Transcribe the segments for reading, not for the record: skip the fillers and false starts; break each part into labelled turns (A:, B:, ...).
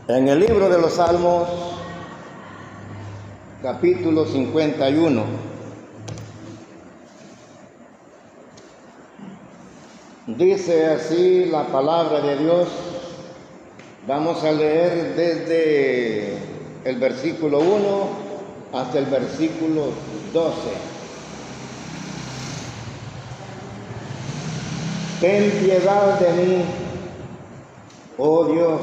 A: En el libro de los Salmos, capítulo 51, dice así la palabra de Dios. Vamos a leer desde el versículo 1 hasta el versículo 12. Ten piedad de mí, oh Dios,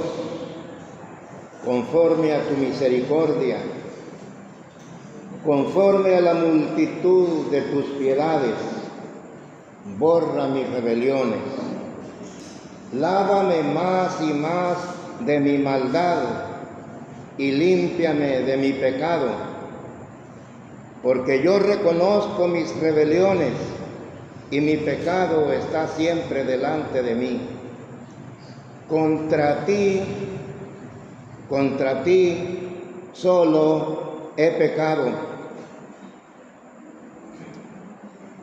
A: conforme a tu misericordia, conforme a la multitud de tus piedades, borra mis rebeliones. Lávame más y más de mi maldad y límpiame de mi pecado, porque yo reconozco mis rebeliones y mi pecado está siempre delante de mí. Contra ti solo he pecado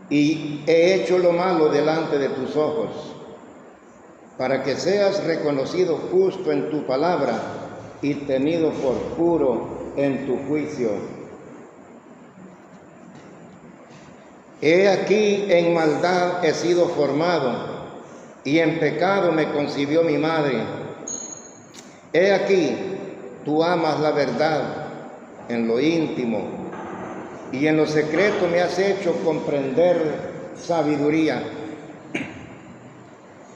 A: y he hecho lo malo delante de tus ojos, para que seas reconocido justo en tu palabra y tenido por puro en tu juicio. He aquí en maldad he sido formado, y en pecado me concibió mi madre. He aquí, tú amas la verdad en lo íntimo, y en lo secreto me has hecho comprender sabiduría.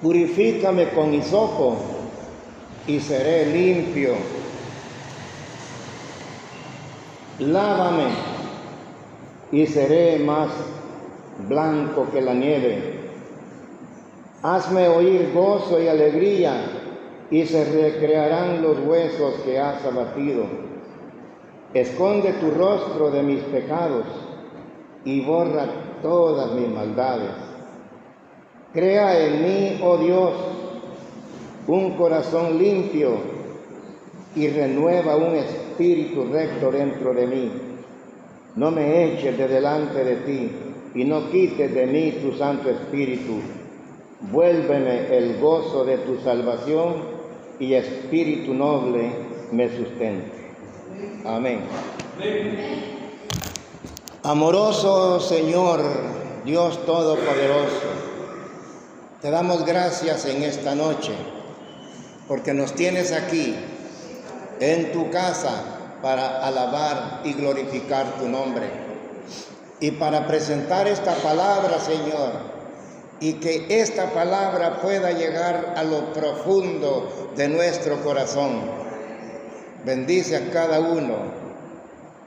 A: Purifícame con hisopo y seré limpio. Lávame y seré más blanco que la nieve. Hazme oír gozo y alegría, y se recrearán los huesos que has abatido. Esconde tu rostro de mis pecados y borra todas mis maldades. Crea en mí, oh Dios, un corazón limpio y renueva un espíritu recto dentro de mí. No me eches de delante de ti y no quites de mí tu Santo Espíritu. Vuélveme el gozo de tu salvación y espíritu noble me sustente. Amén. Amoroso Señor, Dios Todopoderoso, te damos gracias en esta noche porque nos tienes aquí en tu casa para alabar y glorificar tu nombre y para presentar esta palabra, Señor, y que esta palabra pueda llegar a lo profundo de nuestro corazón. Bendice a cada uno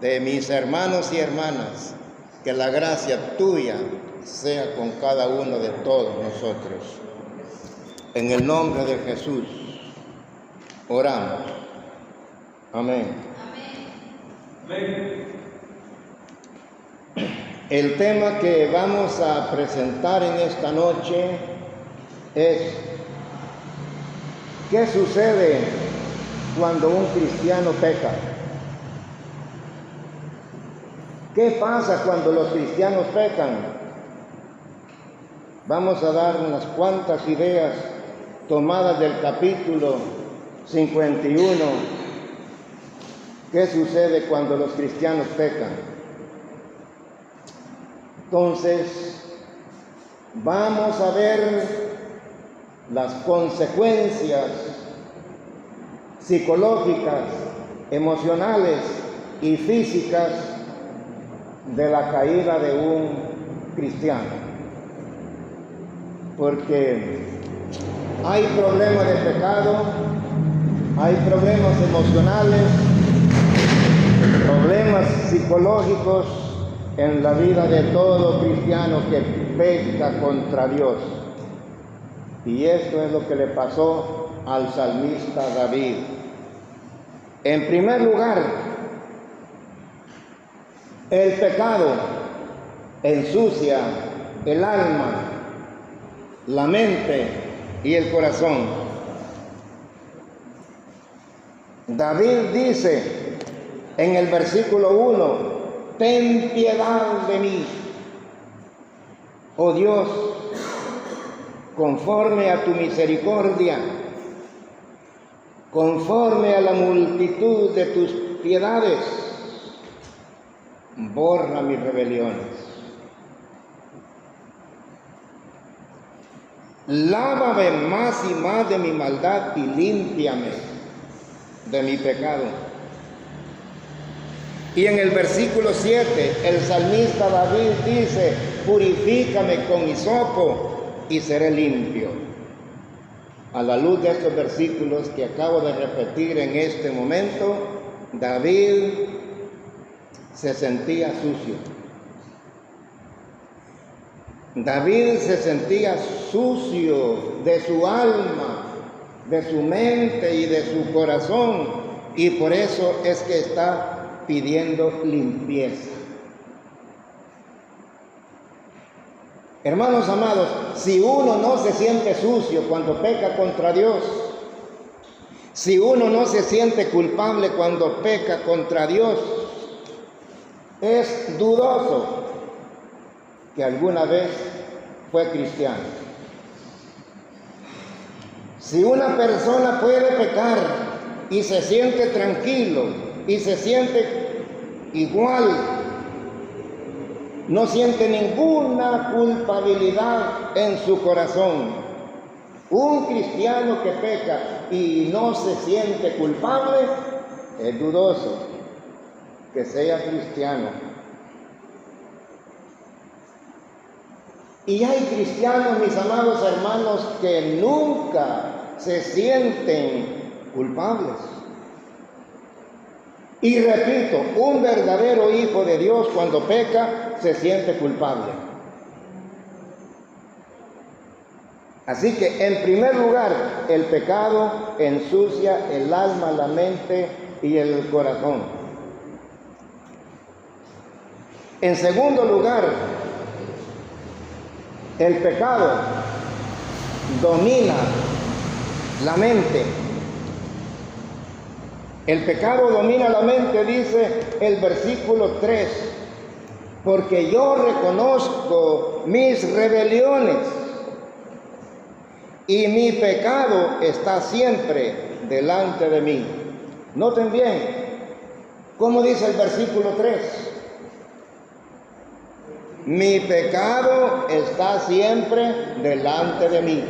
A: de mis hermanos y hermanas, que la gracia tuya sea con cada uno de todos nosotros. En el nombre de Jesús oramos. Amén. Amén. El tema que vamos a presentar en esta noche es: ¿qué sucede cuando un cristiano peca? ¿Qué pasa cuando los cristianos pecan? Vamos a dar unas cuantas ideas tomadas del capítulo 51. ¿Qué sucede cuando los cristianos pecan? Entonces, vamos a ver las consecuencias psicológicas, emocionales y físicas de la caída de un cristiano. Porque hay problemas de pecado, hay problemas emocionales, problemas psicológicos en la vida de todo cristiano que peca contra Dios. Y esto es lo que le pasó al salmista David. En primer lugar, el pecado ensucia el alma, la mente y el corazón. David dice en el versículo 1: ten piedad de mí, oh Dios, conforme a tu misericordia, conforme a la multitud de tus piedades, borra mis rebeliones. Lávame más y más de mi maldad y límpiame de mi pecado. Y en el versículo 7, el salmista David dice, purifícame con hisopo y seré limpio. A la luz de estos versículos que acabo de repetir en este momento, David se sentía sucio. David se sentía sucio de su alma, de su mente y de su corazón, y por eso es que está pidiendo limpieza. Hermanos amados, si uno no se siente sucio cuando peca contra Dios, si uno no se siente culpable cuando peca contra Dios, es dudoso que alguna vez fue cristiano. Si una persona puede pecar y se siente tranquilo y se siente igual, no siente ninguna culpabilidad en su corazón, un cristiano que peca y no se siente culpable, es dudoso que sea cristiano. Y hay cristianos, mis amados hermanos, que nunca se sienten culpables. Y repito, un verdadero hijo de Dios cuando peca se siente culpable. Así que en primer lugar, el pecado ensucia el alma, la mente y el corazón. En segundo lugar, el pecado domina la mente. El pecado domina la mente, dice el versículo 3, porque yo reconozco mis rebeliones y mi pecado está siempre delante de mí. Noten bien, ¿cómo dice el versículo 3? Mi pecado está siempre delante de mí.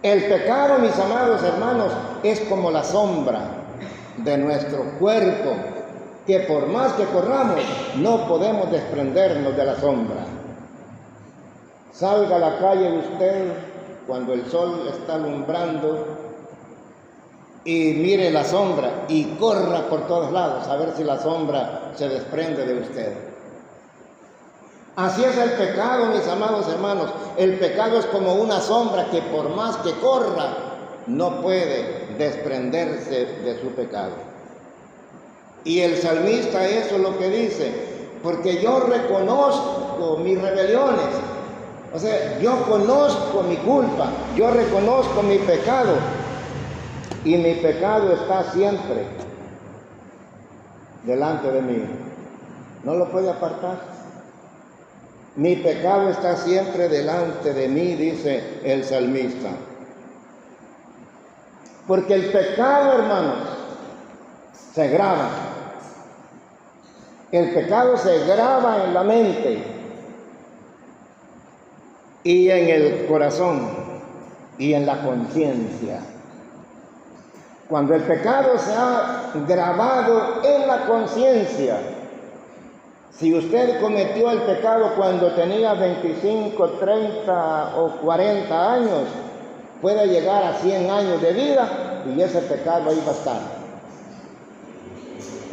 A: El pecado, mis amados hermanos, es como la sombra de nuestro cuerpo, que por más que corramos, no podemos desprendernos de la sombra. Salga a la calle usted cuando el sol está alumbrando y mire la sombra y corra por todos lados a ver si la sombra se desprende de usted. Así es el pecado, mis amados hermanos. El pecado es como una sombra que por más que corra, no puede desprenderse de su pecado. Y el salmista eso es lo que dice, porque yo reconozco mis rebeliones. O sea, yo conozco mi culpa, yo reconozco mi pecado. Y mi pecado está siempre delante de mí. No lo puede apartar. Mi pecado está siempre delante de mí, dice el salmista. Porque el pecado, hermanos, se graba. El pecado se graba en la mente y en el corazón y en la conciencia. Cuando el pecado se ha grabado en la conciencia, si usted cometió el pecado cuando tenía 25, 30 o 40 años, puede llegar a 100 años de vida y ese pecado ahí va a estar.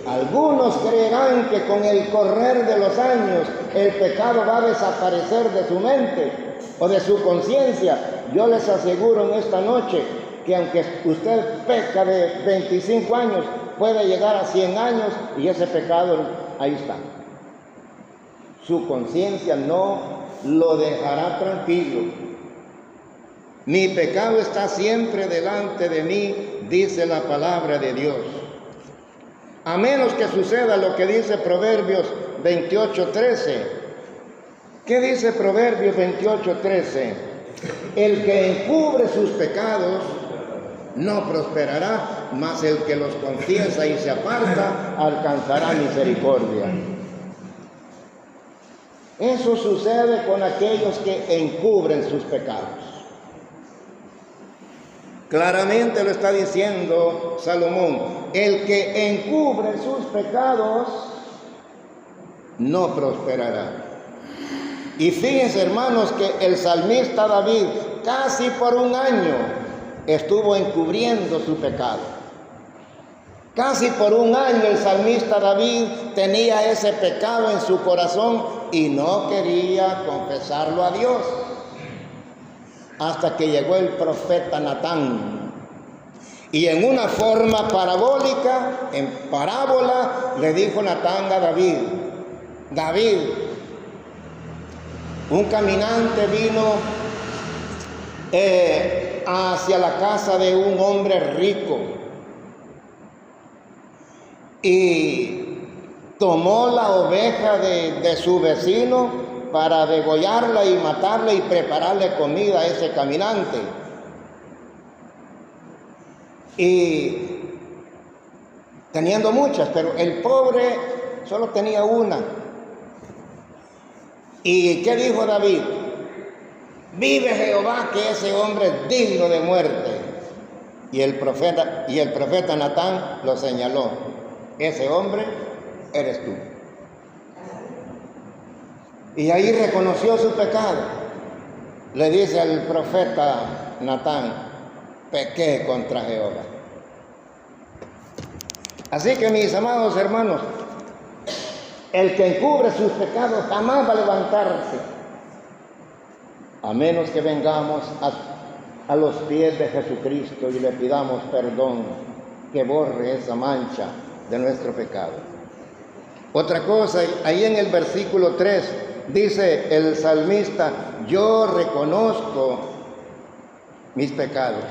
A: Algunos creerán que con el correr de los años el pecado va a desaparecer de su mente o de su conciencia. Yo les aseguro en esta noche que aunque usted peca de 25 años, puede llegar a 100 años y ese pecado ahí está. Su conciencia no lo dejará tranquilo. Mi pecado está siempre delante de mí, dice la palabra de Dios. A menos que suceda lo que dice Proverbios 28:13. ¿Qué dice Proverbios 28:13? El que encubre sus pecados no prosperará, mas el que los confiesa y se aparta alcanzará misericordia. Eso sucede con aquellos que encubren sus pecados. Claramente lo está diciendo Salomón: el que encubre sus pecados no prosperará. Y fíjense, hermanos, que el salmista David casi por un año estuvo encubriendo su pecado. Casi por un año el salmista David tenía ese pecado en su corazón y no quería confesarlo a Dios. Hasta que llegó el profeta Natán. Y en una forma parabólica, en parábola, le dijo Natán a David: David, un caminante vino hacia la casa de un hombre rico y tomó la oveja de su vecino para degollarla y matarla y prepararle comida a ese caminante. Y teniendo muchas, pero el pobre solo tenía una. ¿Y qué dijo David? Vive Jehová que ese hombre es digno de muerte. Y el profeta Natán lo señaló: ese hombre eres tú. Y ahí reconoció su pecado. Le dice al profeta Natán: pequé contra Jehová. Así que, mis amados hermanos, el que encubre sus pecados jamás va a levantarse, a menos que vengamos a los pies de Jesucristo y le pidamos perdón, que borre esa mancha de nuestro pecado. Otra cosa, ahí en el versículo 3 dice el salmista: yo reconozco mis pecados.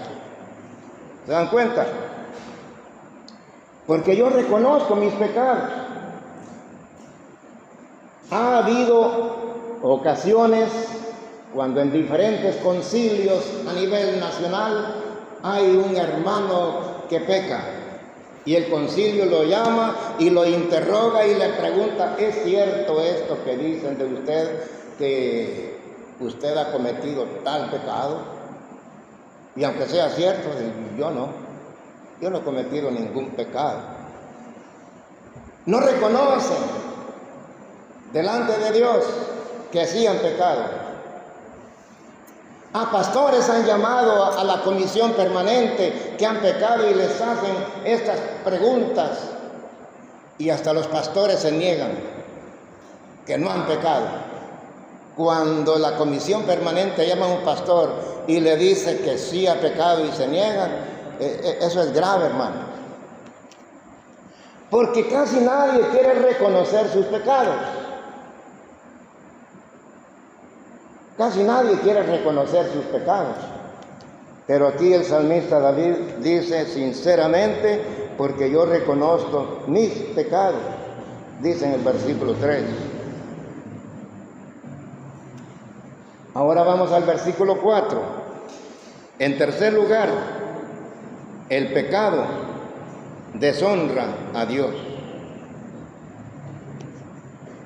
A: ¿Se dan cuenta? Porque yo reconozco mis pecados. Ha habido ocasiones cuando en diferentes concilios a nivel nacional hay un hermano que peca y el concilio lo llama y lo interroga y le pregunta: ¿es cierto esto que dicen de usted, que usted ha cometido tal pecado? Y aunque sea cierto, yo no he cometido ningún pecado. No reconocen delante de Dios que sí han pecado. A pastores han llamado a la comisión permanente que han pecado y les hacen estas preguntas, y hasta los pastores se niegan que no han pecado. Cuando la comisión permanente llama a un pastor y le dice que sí ha pecado y se niegan, eso es grave, hermano. Porque casi nadie quiere reconocer sus pecados. Casi nadie quiere reconocer sus pecados. Pero aquí el salmista David dice: sinceramente, porque yo reconozco mis pecados. Dice en el versículo 3. Ahora vamos al versículo 4. En tercer lugar, el pecado deshonra a Dios.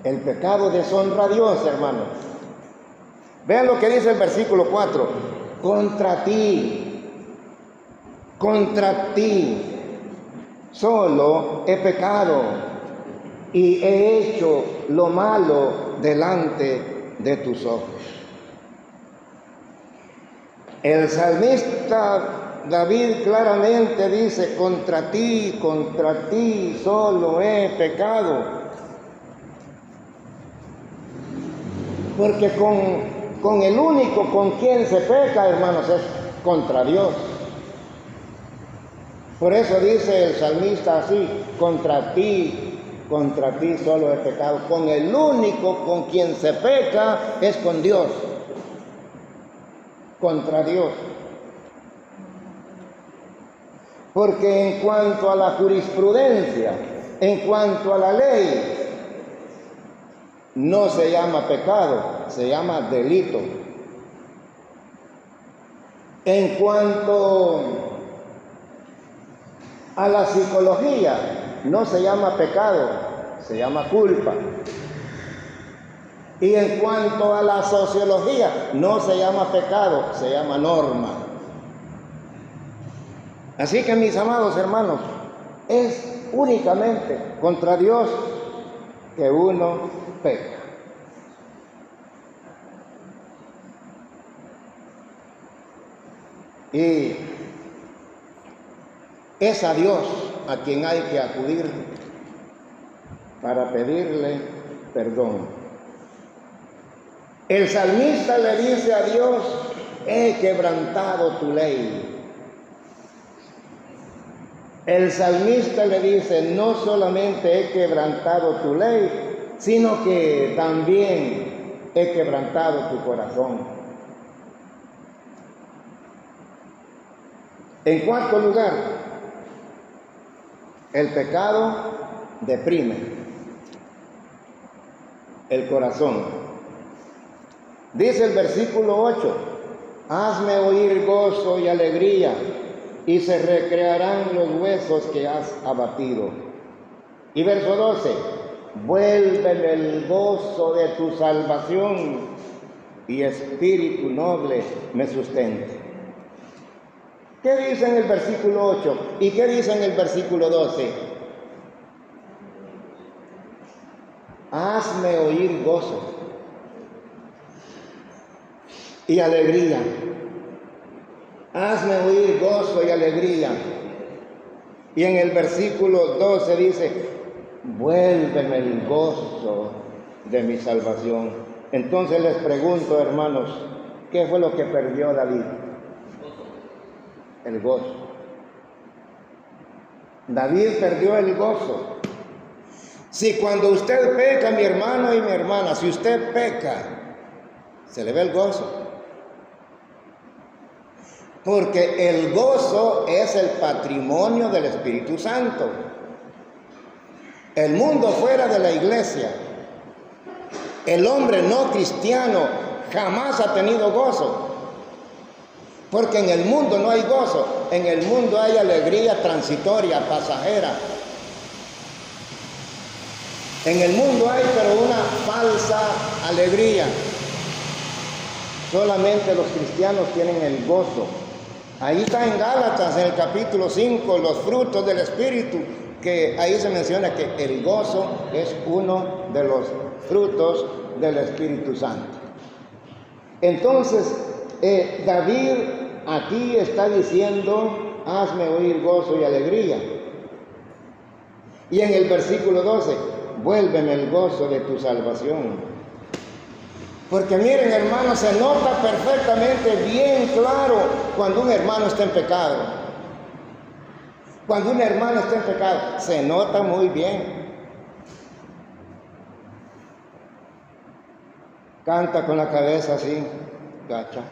A: El pecado deshonra a Dios, hermanos. Vean lo que dice el versículo 4. Contra ti solo he pecado y he hecho lo malo delante de tus ojos. El salmista David claramente dice: contra ti solo he pecado. Porque con el único con quien se peca, hermanos, es contra Dios. Por eso dice el salmista así: contra ti solo he pecado. Con el único con quien se peca es con Dios. Contra Dios. Porque en cuanto a la jurisprudencia, en cuanto a la ley, no se llama pecado, se llama delito. En cuanto A la psicología no se llama pecado, se llama culpa. Y en cuanto a la sociología, no se llama pecado, se llama norma. Así que, mis amados hermanos, es únicamente contra Dios que uno peca. Y es a Dios a quien hay que acudir para pedirle perdón. El salmista le dice a Dios: he quebrantado tu ley. El salmista le dice: no solamente he quebrantado tu ley, sino que también he quebrantado tu corazón. En cuarto lugar, el pecado deprime el corazón. Dice el versículo 8: hazme oír gozo y alegría, y se recrearán los huesos que has abatido. Y verso 12: vuélveme el gozo de tu salvación, y espíritu noble me sustente. ¿Qué dice en el versículo 8? ¿Y qué dice en el versículo 12? Hazme oír gozo y alegría. Hazme oír gozo y alegría. Y en el versículo 12 dice: vuélveme el gozo de mi salvación. Entonces les pregunto, hermanos, ¿qué fue lo que perdió David? El gozo. David perdió el gozo. Si cuando usted peca, mi hermano y mi hermana, si usted peca, se le ve el gozo. Porque el gozo es el patrimonio del Espíritu Santo. El mundo fuera de la iglesia, el hombre no cristiano jamás ha tenido gozo. Porque en el mundo no hay gozo, en el mundo hay alegría transitoria, pasajera. En el mundo hay pero una falsa alegría. Solamente los cristianos tienen el gozo. Ahí está en Gálatas, en el capítulo 5, los frutos del Espíritu, que ahí se menciona que el gozo es uno de los frutos del Espíritu Santo. Entonces, David aquí está diciendo: hazme oír gozo y alegría. Y en el versículo 12: vuélveme el gozo de tu salvación. Porque miren, hermanos, se nota perfectamente bien claro cuando un hermano está en pecado. Cuando un hermano está en pecado, se nota muy bien. Canta con la cabeza así, gacha.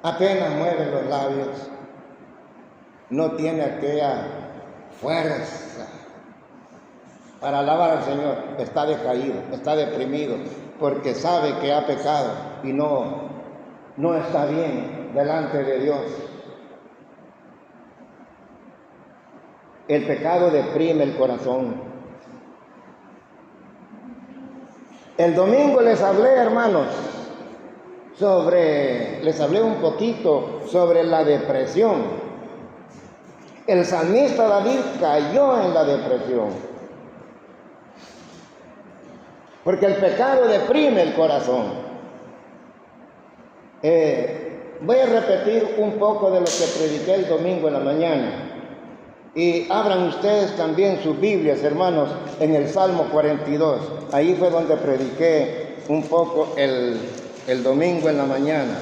A: Apenas mueve los labios. No tiene aquella fuerza para alabar al Señor. Está decaído, está deprimido, porque sabe que ha pecado y no está bien delante de Dios. El pecado deprime el corazón. El domingo les hablé, hermanos, les hablé un poquito sobre la depresión. El salmista David cayó en la depresión. Porque el pecado deprime el corazón. Voy a repetir un poco de lo que prediqué el domingo en la mañana. Y abran ustedes también sus Biblias, hermanos, en el Salmo 42. Ahí fue donde prediqué un poco el domingo en la mañana.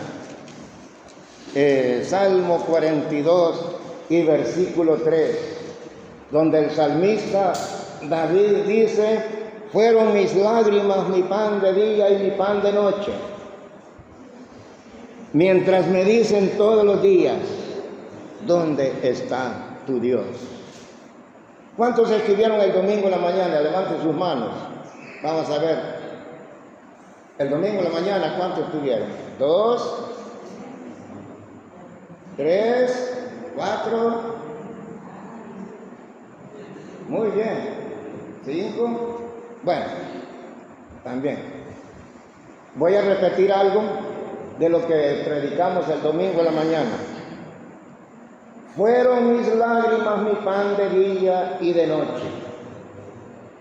A: Salmo 42 y versículo 3, donde el salmista David dice: fueron mis lágrimas mi pan de día y mi pan de noche, mientras me dicen todos los días: ¿dónde está tu Dios? ¿Cuántos escribieron el domingo en la mañana? Levanten sus manos. Vamos a ver. El domingo en la mañana, ¿cuántos estuvieron? 2, 3, 4, Muy bien. 5. Bueno, también. Voy a repetir algo de lo que predicamos el domingo en la mañana. Fueron mis lágrimas mi pan de día y de noche,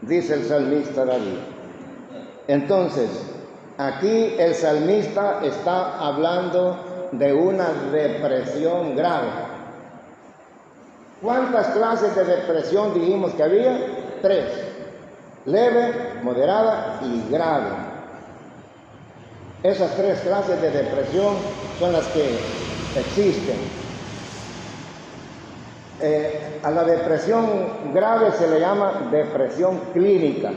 A: dice el salmista David. Entonces, aquí el salmista está hablando de una depresión grave. ¿Cuántas clases de depresión dijimos que había? 3. Leve, moderada y grave. Esas 3 clases de depresión son las que existen. A la depresión grave se le llama depresión clínica.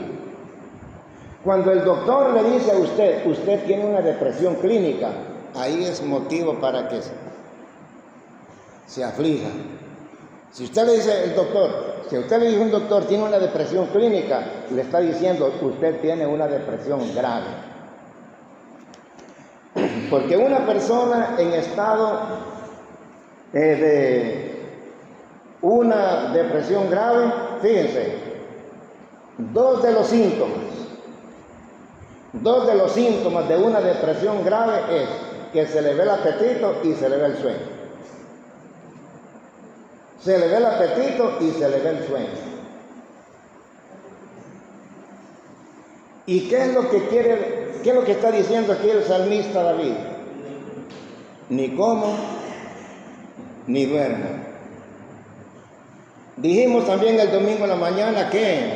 A: Cuando el doctor le dice a usted tiene una depresión clínica, ahí es motivo para que se aflija. Si usted le dice el doctor, si usted le dice un doctor tiene una depresión clínica, le está diciendo usted tiene una depresión grave. Porque una persona en estado de una depresión grave, fíjense, 2 de los síntomas de una depresión grave es que se le ve el apetito y se le ve el sueño. Se le ve el apetito y se le ve el sueño. ¿Y qué es lo que está diciendo aquí el salmista David? Ni como, ni duermo. Dijimos también el domingo en la mañana que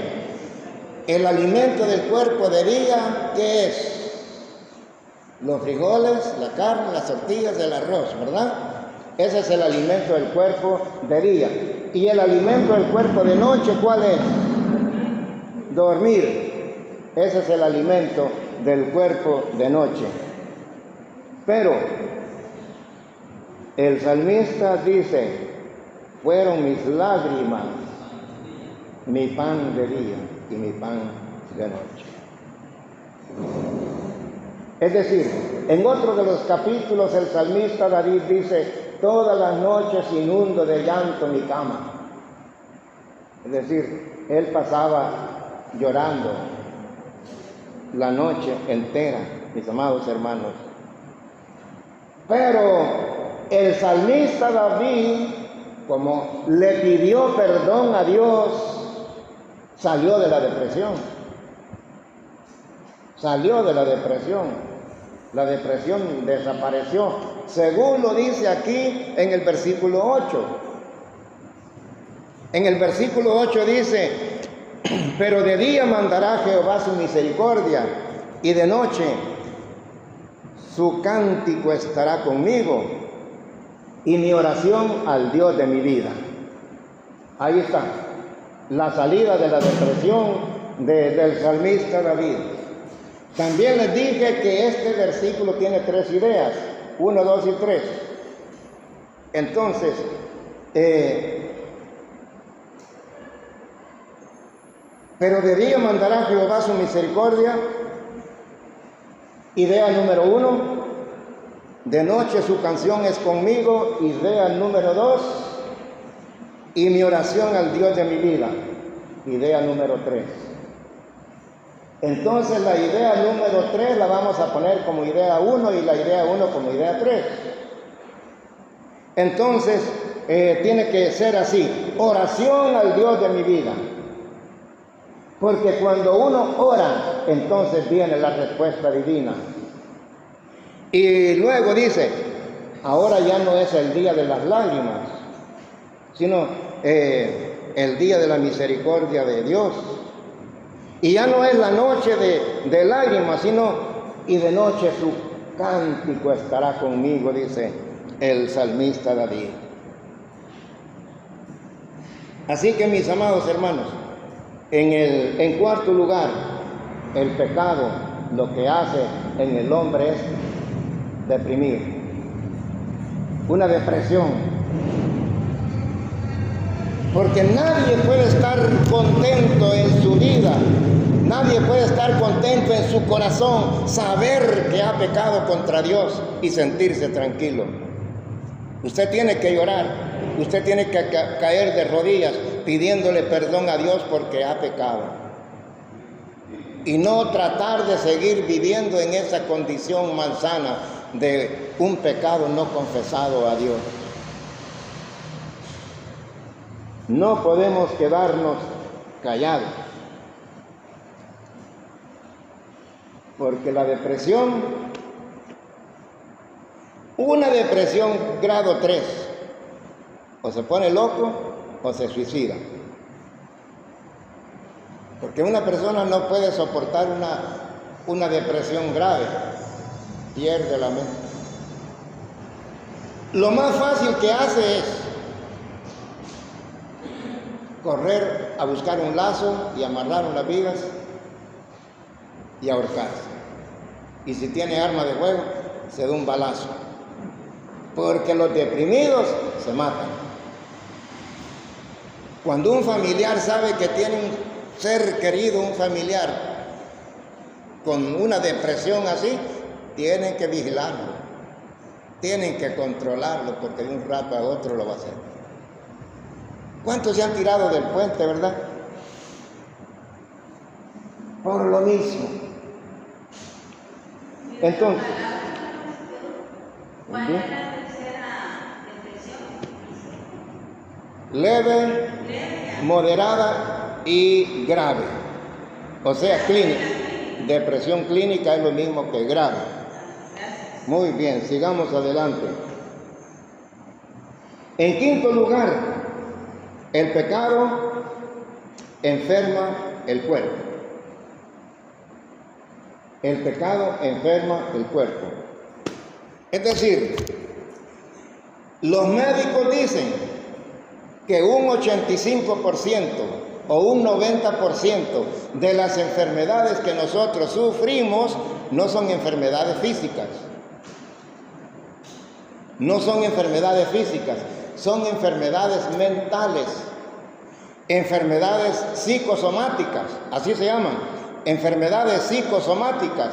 A: el alimento del cuerpo de día, ¿qué es? Los frijoles, la carne, las tortillas, el arroz, ¿verdad? Ese es el alimento del cuerpo de día. ¿Y el alimento del cuerpo de noche cuál es? Dormir. Ese es el alimento del cuerpo de noche. Pero el salmista dice, fueron mis lágrimas, mi pan de día y mi pan de noche. Es decir, en otro de los capítulos el salmista David dice, todas las noches inundo de llanto mi cama. Es decir, él pasaba llorando la noche entera, mis amados hermanos. Pero el salmista David, como le pidió perdón a Dios, salió de la depresión. Salió de la depresión. La depresión desapareció. Según lo dice aquí en el versículo 8. En el versículo 8 dice, pero de día mandará Jehová su misericordia y de noche su cántico estará conmigo y mi oración al Dios de mi vida. Ahí está, la salida de la depresión del salmista David. También les dije que este versículo tiene 3 ideas, 1, 2 y 3. Entonces, pero de día mandará Jehová su misericordia, idea número 1. De noche su canción es conmigo, idea número 2. Y mi oración al Dios de mi vida, idea número 3. Entonces la idea número 3 la vamos a poner como idea 1 y la idea 1 como idea 3. Entonces tiene que ser así, oración al Dios de mi vida. Porque cuando uno ora, entonces viene la respuesta divina. Y luego dice, ahora ya no es el día de las lágrimas, sino el día de la misericordia de Dios. Y ya no es la noche de lágrimas, sino y de noche su cántico estará conmigo, dice el salmista David. Así que mis amados hermanos, en cuarto lugar, el pecado lo que hace en el hombre es deprimir, una depresión, porque nadie puede estar contento en su vida, nadie puede estar contento en su corazón, saber que ha pecado contra Dios y sentirse tranquilo. Usted tiene que llorar, usted tiene que caer de rodillas pidiéndole perdón a Dios porque ha pecado. Y no tratar de seguir viviendo en esa condición malsana de un pecado no confesado a Dios. No podemos quedarnos callados, porque la depresión, una depresión grado 3, o se pone loco o se suicida. Porque una persona no puede soportar una depresión grave, pierde la mente. Lo más fácil que hace es correr a buscar un lazo y amarrar unas vigas y ahorcarse. Y si tiene arma de fuego, se da un balazo. Porque los deprimidos se matan. Cuando un familiar sabe que tiene un ser querido, un familiar con una depresión así, tienen que vigilarlo, tienen que controlarlo, porque de un rato a otro lo va a hacer. ¿Cuántos se han tirado del puente, verdad? Por lo mismo. Entonces,
B: ¿cuál es la tercera depresión?
A: Leve, moderada y grave, o sea, clínica. Depresión clínica es lo mismo que grave. Muy bien, sigamos adelante. En quinto lugar, el pecado enferma el cuerpo. El pecado enferma el cuerpo. Es decir, los médicos dicen que un 85% o un 90% de las enfermedades que nosotros sufrimos no son enfermedades físicas. No son enfermedades físicas, son enfermedades mentales, enfermedades psicosomáticas, así se llaman, enfermedades psicosomáticas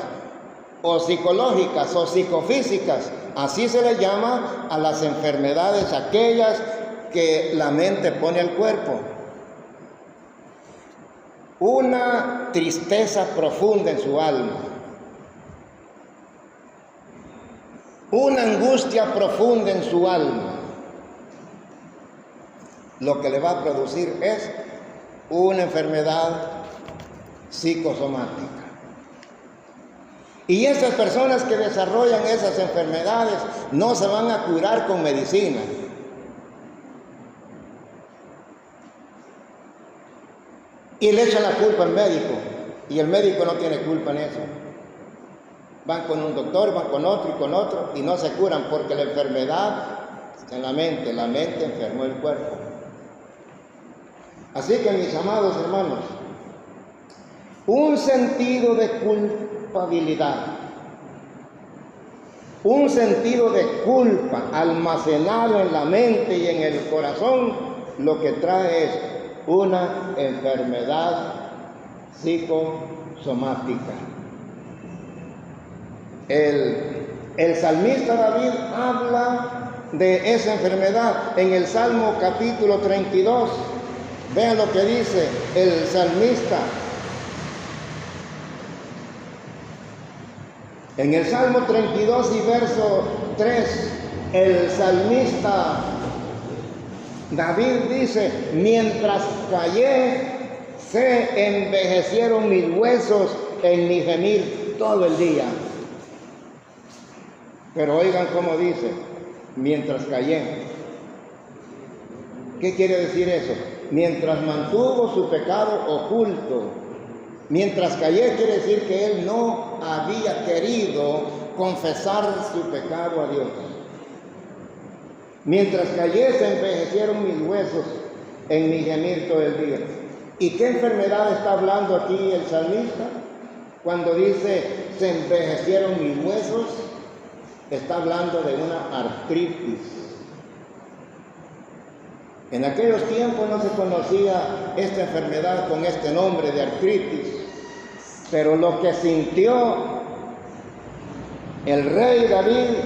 A: o psicológicas o psicofísicas, así se les llama a las enfermedades aquellas que la mente pone al cuerpo. Una tristeza profunda en su alma, una angustia profunda en su alma, lo que le va a producir es una enfermedad psicosomática. Y esas personas que desarrollan esas enfermedades no se van a curar con medicina. Y le echan la culpa al médico, y el médico no tiene culpa en eso. Van con un doctor, van con otro, y no se curan porque la enfermedad está en la mente enfermó el cuerpo. Así que, mis amados hermanos, un sentido de culpabilidad, un sentido de culpa almacenado en la mente y en el corazón, lo que trae es una enfermedad psicosomática. El salmista David habla de esa enfermedad en el Salmo capítulo 32. Vean lo que dice el salmista. En el Salmo 32 y verso 3, el salmista David dice: mientras callé, se envejecieron mis huesos en mi gemir todo el día. Pero oigan cómo dice, mientras callé. ¿Qué quiere decir eso? Mientras mantuvo su pecado oculto. Mientras callé quiere decir que él no había querido confesar su pecado a Dios. Mientras callé se envejecieron mis huesos en mi gemir todo el día. ¿Y qué enfermedad está hablando aquí el salmista? Cuando dice se envejecieron mis huesos, está hablando de una artritis. En aquellos tiempos no se conocía esta enfermedad con este nombre de artritis, pero lo que sintió el rey David,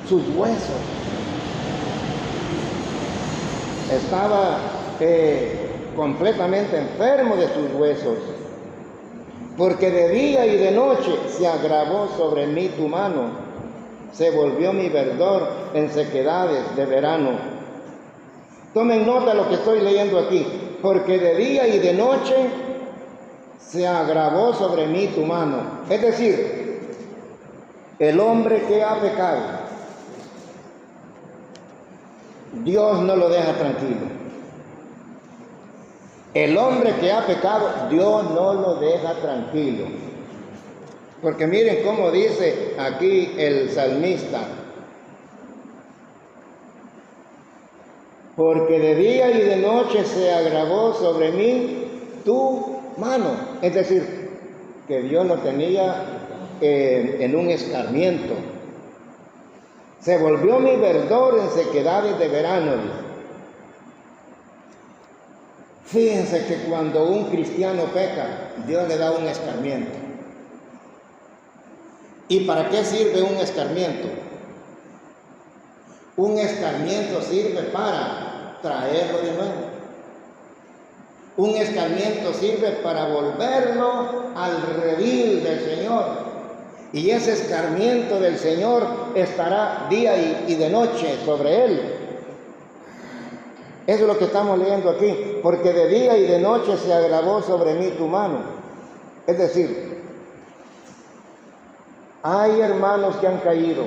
A: sus huesos estaba completamente enfermo de sus huesos, porque de día y de noche se agravó sobre mí tu mano, se volvió mi verdor en sequedades de verano. Tomen nota de lo que estoy leyendo aquí, porque de día y de noche se agravó sobre mí tu mano. Es decir, el hombre que ha pecado, Dios no lo deja tranquilo. El hombre que ha pecado, Dios no lo deja tranquilo. Porque miren cómo dice aquí el salmista. Porque de día y de noche se agravó sobre mí tu mano. Es decir, que Dios lo tenía en un escarmiento. Se volvió mi verdor en sequedades de verano. Fíjense que cuando un cristiano peca, Dios le da un escarmiento. ¿Y para qué sirve un escarmiento? Un escarmiento sirve para traerlo de nuevo. Un escarmiento sirve para volverlo al redil del Señor. Y ese escarmiento del Señor estará día y de noche sobre él. Eso es lo que estamos leyendo aquí. Porque de día y de noche se agravó sobre mí tu mano. Es decir, hay hermanos que han caído.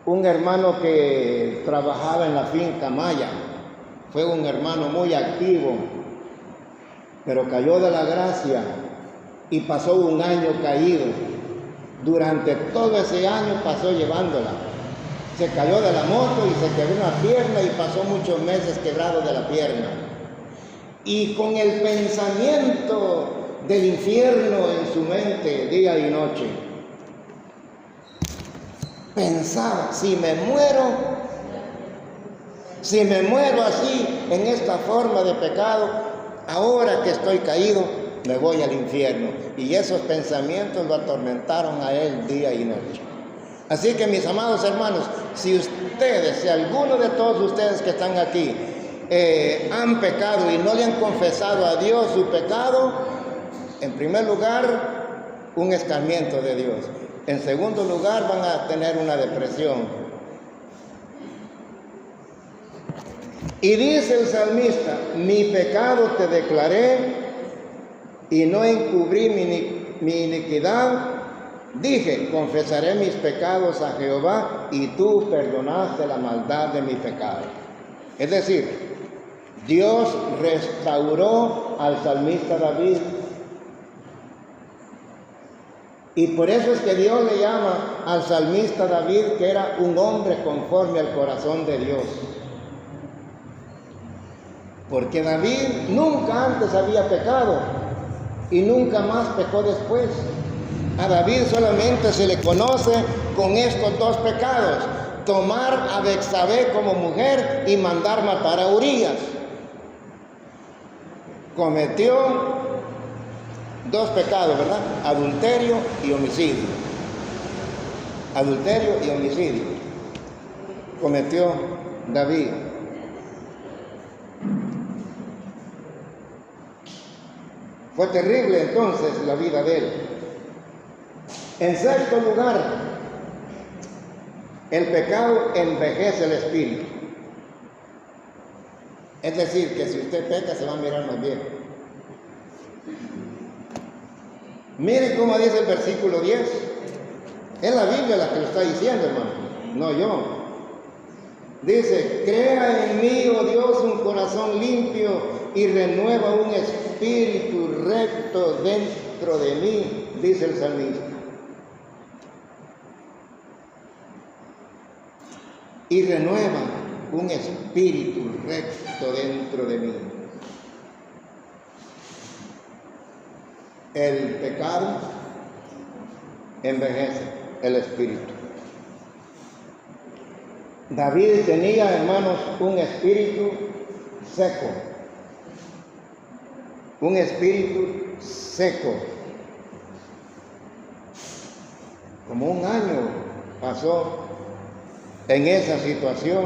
A: Un hermano que trabajaba en la finca Maya, fue un hermano muy activo, pero cayó de la gracia y pasó un año caído. Durante todo ese año pasó llevándola. Se cayó de la moto y se quebró una pierna y pasó muchos meses quebrado de la pierna. Y con el pensamiento del infierno en su mente día y noche, pensaba, si me muero así, en esta forma de pecado, ahora que estoy caído, me voy al infierno. Y esos pensamientos lo atormentaron a él día y noche. Así que mis amados hermanos, si ustedes, si alguno de todos ustedes que están aquí han pecado y no le han confesado a Dios su pecado, en primer lugar, un escarmiento de Dios. En segundo lugar, van a tener una depresión. Y dice el salmista, mi pecado te declaré y no encubrí mi iniquidad. Dije, confesaré mis pecados a Jehová y tú perdonaste la maldad de mi pecado. Es decir, Dios restauró al salmista David. Y por eso es que Dios le llama al salmista David que era un hombre conforme al corazón de Dios. Porque David nunca antes había pecado y nunca más pecó después. A David solamente se le conoce con estos dos pecados: tomar a Betsabé como mujer y mandar matar a Urías. Cometió dos pecados, ¿verdad? Adulterio y homicidio. Adulterio y homicidio cometió David. Fue terrible entonces la vida de él. En sexto lugar, el pecado envejece el espíritu. Es decir, que si usted peca se va a mirar más viejo. Mire cómo dice el versículo 10. Es la Biblia la que lo está diciendo, hermano, no yo. Dice, crea en mí, oh Dios, un corazón limpio y renueva un espíritu recto dentro de mí, dice el salmista. Y renueva un espíritu recto dentro de mí. El pecado envejece el espíritu. David tenía, hermanos, un espíritu seco. Un espíritu seco. Como un año pasó en esa situación.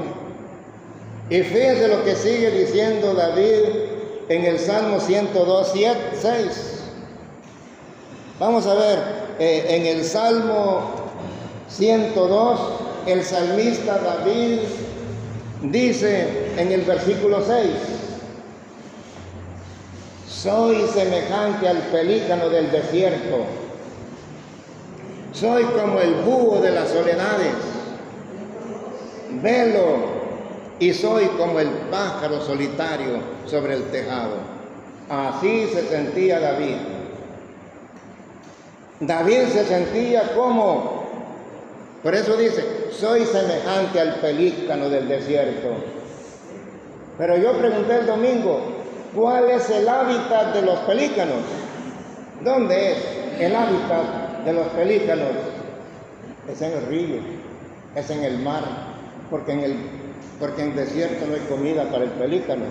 A: Y fíjense lo que sigue diciendo David en el Salmo 102, 6. Vamos a ver, en el Salmo 102, el salmista David dice en el versículo 6: soy semejante al pelícano del desierto, soy como el búho de las soledades, velo, y soy como el pájaro solitario sobre el tejado. Así se sentía David. David se sentía como, por eso dice, soy semejante al pelícano del desierto. Pero yo pregunté el domingo, ¿cuál es el hábitat de los pelícanos? ¿Dónde es el hábitat de los pelícanos? Es en el río, es en el mar, porque en el desierto no hay comida para el pelícano,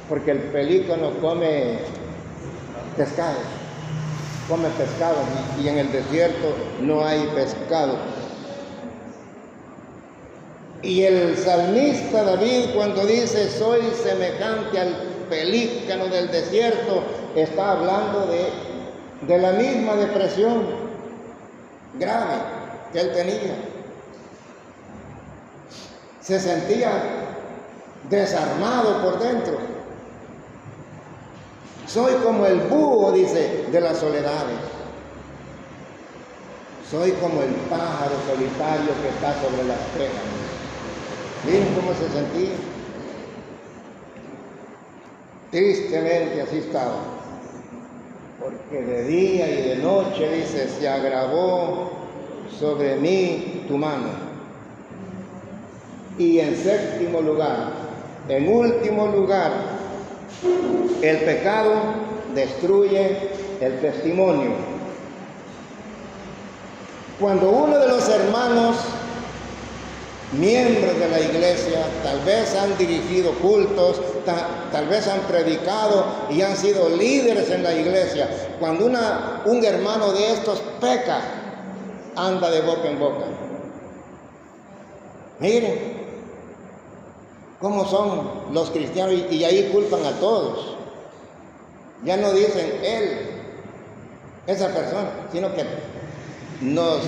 A: porque el pelícano come pescado y en el desierto no hay pescado. Y el salmista David, cuando dice soy semejante al pelícano del desierto, está hablando de la misma depresión grave que él tenía. Se sentía desarmado por dentro. Soy como el búho, dice, de las soledades. Soy como el pájaro solitario que está sobre las tejas. Miren cómo se sentía. Tristemente así estaba. Porque de día y de noche, dice, se agravó sobre mí tu mano. Y en séptimo lugar, en último lugar, el pecado destruye el testimonio. Cuando uno de los hermanos, miembros de la iglesia, tal vez han dirigido cultos, tal vez han predicado y han sido líderes en la iglesia, cuando un hermano de estos peca, anda de boca en boca. Miren cómo son los cristianos y ahí culpan a todos. Ya no dicen él, esa persona, sino que nos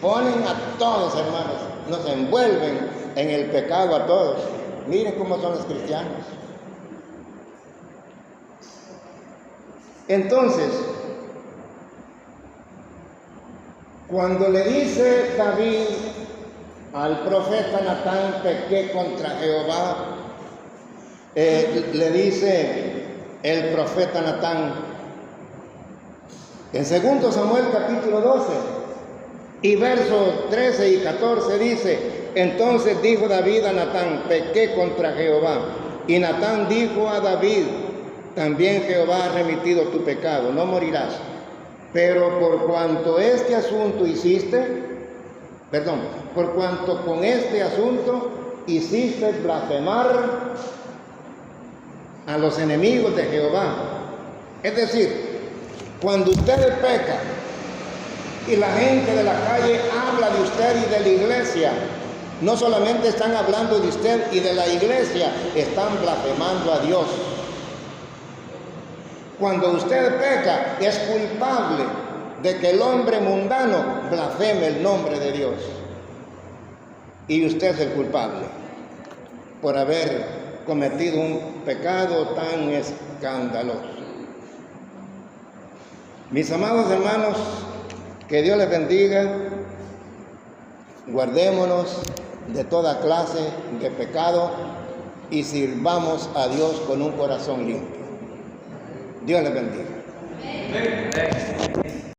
A: ponen a todos, hermanos, nos envuelven en el pecado a todos. Miren cómo son los cristianos. Entonces, cuando le dice David al profeta Natán, pequé contra Jehová, le dice el profeta Natán en 2 Samuel capítulo 12 y versos 13 y 14 dice: entonces dijo David a Natán, pequé contra Jehová. Y Natán dijo a David, también Jehová ha remitido tu pecado, no morirás. Pero por cuanto con este asunto hiciste blasfemar a los enemigos de Jehová. Es decir, cuando usted peca y la gente de la calle habla de usted y de la iglesia, no solamente están hablando de usted y de la iglesia, están blasfemando a Dios. Cuando usted peca, es culpable de que el hombre mundano blasfeme el nombre de Dios. Y usted es el culpable por haber cometido un pecado tan escandaloso. Mis amados hermanos, que Dios les bendiga. Guardémonos de toda clase de pecado y sirvamos a Dios con un corazón limpio. Dios les bendiga.